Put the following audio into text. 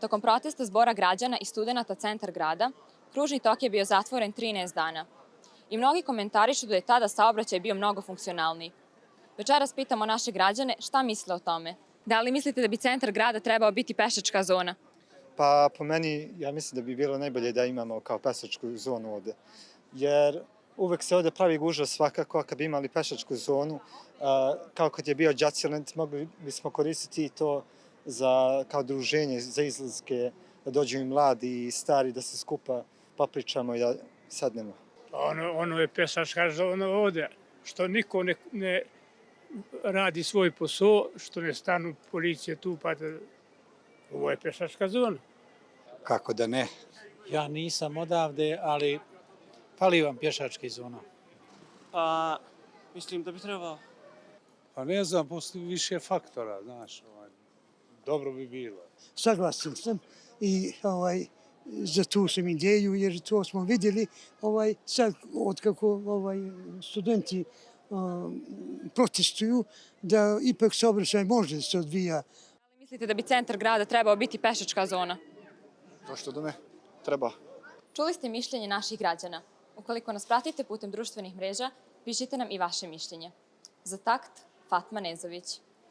Tokom protesta zbora građana i studenata centar grada, kružni tok je bio zatvoren 13 dana. I mnogi komentarišu da je tada saobraćaj bio mnogo funkcionalniji. Večeras pitamo naše građane šta misle o tome. Da li mislite da bi centar grada trebao biti pešačka zona? Pa po meni, ja mislim da bi bilo najbolje da imamo kao pešačku zonu ovde. Jer uvek se ovde pravi gužva svakako, a kad bi imali pešačku zonu, kao kad je bio Đaciland, mogli bismo koristiti to kao druženje, za izlaske, da dođu i mladi i stari, da se skupa popričamo i da sednemo. Ono je pešačka zona ovde, što niko ne radi svoj posao, što ne stanu policije tu, pa da ovo je pešačka zona. Kako da ne? Ja nisam odavde, ali fali vam pješački zona. Pa, mislim da bi trebao. Pa ne znam, postoji više faktora, znaš, dobro bi bilo. Saglasan sam i za tu sam ideju, jer to smo vidjeli sad otkako studenti protestuju, da ipak saobraćaj može da se odvija. Da li mislite da bi centar grada trebao biti pešačka zona? Zašto da ne? Treba. Čuli ste mišljenje naših građana. Ukoliko nas pratite putem društvenih mreža, pišite nam i vaše mišljenje. Za Takt, Fatma Nezović.